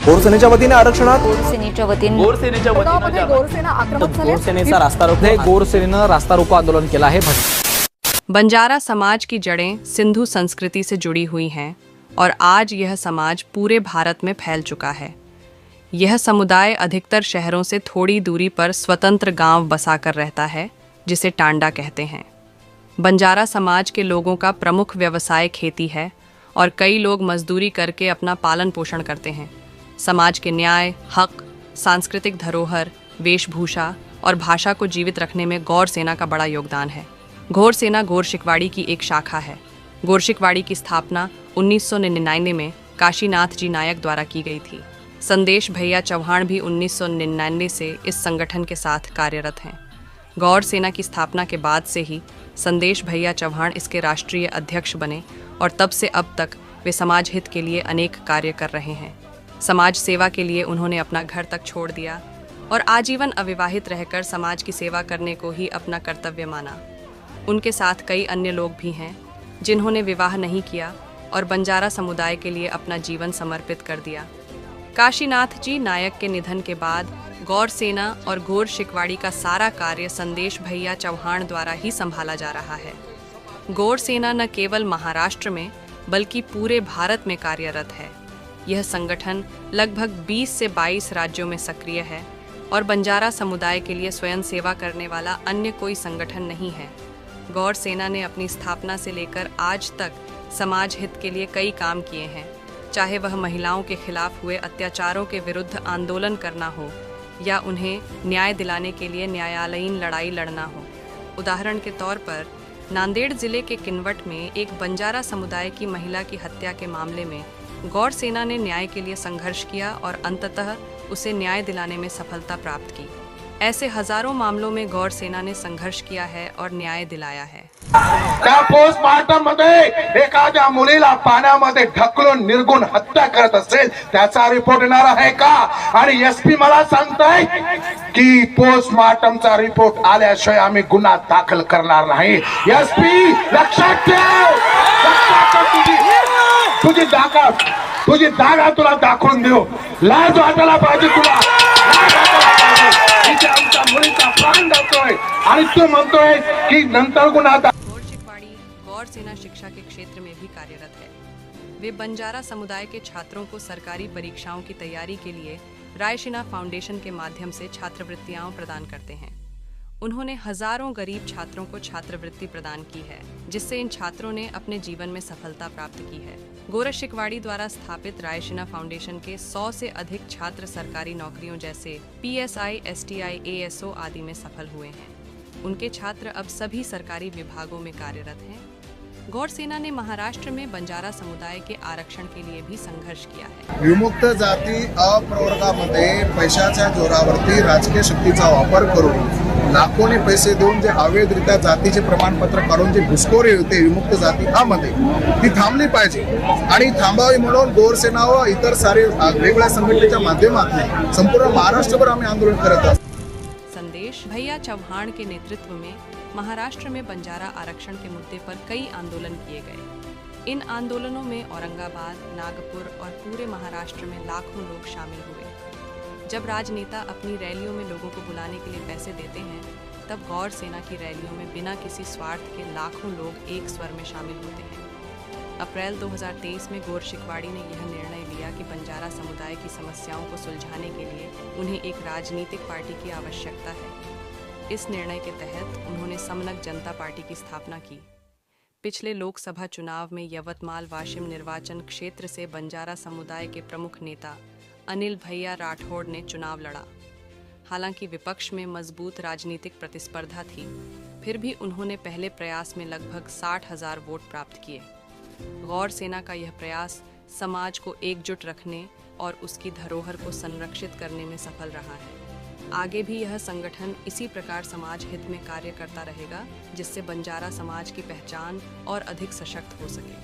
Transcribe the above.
गोरसेनेच्या वतीने आरक्षणात गोरसेनेच्या वतीने गोरसेना आक्रमक झाली. गोरसेनेचा रास्ता रोको गोरसेनेनं रास्ता रोको आंदोलन केला है। बंजारा समाज की जड़ें सिंधु संस्कृति से जुड़ी हुई हैं और आज यह समाज पूरे भारत में फैल चुका है। यह समुदाय अधिकतर शहरों से थोड़ी दूरी पर स्वतंत्र गांव बसाकर रहता है, जिसे टांडा कहते हैं। बंजारा समाज के लोगों का प्रमुख व्यवसाय खेती है और कई लोग मजदूरी करके अपना पालन पोषण करते हैं। समाज के न्याय, हक, सांस्कृतिक धरोहर, वेशभूषा और भाषा को जीवित रखने में गौर सेना का बड़ा योगदान है। गौर सेना गौर शिकवाड़ी की एक शाखा है। गौर शिकवाड़ी की स्थापना 1999 में काशीनाथ जी नायक द्वारा की गई थी। संदेश भैया चौहान भी 1999 से इस संगठन के साथ कार्यरत हैं। गौर सेना की स्थापना के बाद से ही संदेश भैया चौहान इसके राष्ट्रीय अध्यक्ष बने और तब से अब तक वे समाज हित के लिए अनेक कार्य कर रहे हैं। समाज सेवा के लिए उन्होंने अपना घर तक छोड़ दिया और आजीवन अविवाहित रहकर समाज की सेवा करने को ही अपना कर्तव्य माना। उनके साथ कई अन्य लोग भी हैं जिन्होंने विवाह नहीं किया और बंजारा समुदाय के लिए अपना जीवन समर्पित कर दिया। काशीनाथ जी नायक के निधन के बाद गौर सेना और गौर शिकवाड़ी का सारा कार्य संदेश भैया चौहान द्वारा ही संभाला जा रहा है। गौर सेना न केवल महाराष्ट्र में बल्कि पूरे भारत में कार्यरत है। यह संगठन लगभग 20 से 22 राज्यों में सक्रिय है और बंजारा समुदाय के लिए स्वयं सेवा करने वाला अन्य कोई संगठन नहीं है। गौर सेना ने अपनी स्थापना से लेकर आज तक समाज हित के लिए कई काम किए हैं, चाहे वह महिलाओं के खिलाफ हुए अत्याचारों के विरुद्ध आंदोलन करना हो या उन्हें न्याय दिलाने के लिए न्यायालयीन लड़ाई लड़ना हो। उदाहरण के तौर पर नांदेड़ जिले के किनवट में एक बंजारा समुदाय की महिला की हत्या के मामले में गौर सेना ने न्याय के लिए संघर्ष किया और अंततः उसे न्याय दिलाने में सफलता प्राप्त की। ऐसे हजारों मामलों में गौर सेना ने संघर्ष किया है और न्याय दिलाया है। त्या पोस्टमार्टम मध्ये एखाद्या मुलीला पाण्यामध्ये ढकलून निर्गुण हत्या करत असेल त्याचा रिपोर्ट येणार आहे का? आणि एसपी मला सांगताय की पोस्टमार्टमचा रिपोर्ट आल्याशिवाय आम्ही गुन्हा दाखल करणार नाही। एसपी लक्षात ठेव, तुझी जागा तुला दाखवून देऊ। लाज वाटायला पाहिजे तुला, लाज वाटायला पाहिजे। इथे आमच्या मुलीचा प्राण जातोय आणि तू म्हणतोय की नंतर गुन्हा गौर शिकवाड़ी गौर सेना शिक्षा के क्षेत्र में भी कार्यरत है। वे बंजारा समुदाय के छात्रों को सरकारी परीक्षाओं की तैयारी के लिए रायशीना फाउंडेशन के माध्यम से छात्रवृत्तियां प्रदान करते हैं। उन्होंने हजारों गरीब छात्रों को छात्रवृत्ति प्रदान की है, जिससे इन छात्रों ने अपने जीवन में सफलता प्राप्त की है। गौर शिकवाड़ी द्वारा स्थापित रायशीना फाउंडेशन के 100 से अधिक छात्र सरकारी नौकरियों जैसे PSI, STI, ASO आदि में सफल हुए हैं। उनके छात्र अब सभी सरकारी विभागों में कार्यरत हैं। गौर सेना ने महाराष्ट्र में बंजारा समुदाय के आरक्षण के लिए भी संघर्ष किया है। विमुक्त जाती अप्रवर्गामध्ये पैशाच्या जोरावरती राजकीय शक्तीचा वापर करून लाखोने पैसे देऊन जे अवैधरित्या जातीचे प्रमाणपत्र काढून जे घुसखोरी होते विमुक्त जाती मध्ये ती थांबली पाहिजे आणि थांबावी म्हणून गौर सेना व इतर सारे वेगवेगळ्या संघटनेच्या माध्यमातून संपूर्ण महाराष्ट्रभर आम्ही आंदोलन करत आहोत। संदेश भैया चौहान के नेतृत्व में महाराष्ट्र में बंजारा आरक्षण के मुद्दे पर कई आंदोलन किए गए। इन आंदोलनों में औरंगाबाद, नागपुर और पूरे महाराष्ट्र में लाखों लोग शामिल हुए। जब राजनेता अपनी रैलियों में लोगों को बुलाने के लिए पैसे देते हैं, तब गौर सेना की रैलियों में बिना किसी स्वार्थ के लाखों लोग एक स्वर में शामिल होते हैं। अप्रैल 2023 में गौर शिकवाड़ी ने यह निर्णय लिया कि बंजारा समुदाय की समस्याओं को सुलझाने के लिए उन्हें एक राजनीतिक पार्टी की आवश्यकता है। इस निर्णय के तहत उन्होंने समनक जनता पार्टी की स्थापना की। पिछले लोकसभा चुनाव में यवतमाल वाशिम निर्वाचन क्षेत्र से बंजारा समुदाय के प्रमुख नेता अनिल भैया राठौड़ ने चुनाव लड़ा। हालांकि विपक्ष में मजबूत राजनीतिक प्रतिस्पर्धा थी, फिर भी उन्होंने पहले प्रयास में लगभग 60,000 वोट प्राप्त किए। गौर सेना का यह प्रयास समाज को एकजुट रखने और उसकी धरोहर को संरक्षित करने में सफल रहा है। आगे भी यह संगठन इसी प्रकार समाज हित में कार्य करता रहेगा, जिससे बंजारा समाज की पहचान और अधिक सशक्त हो सके।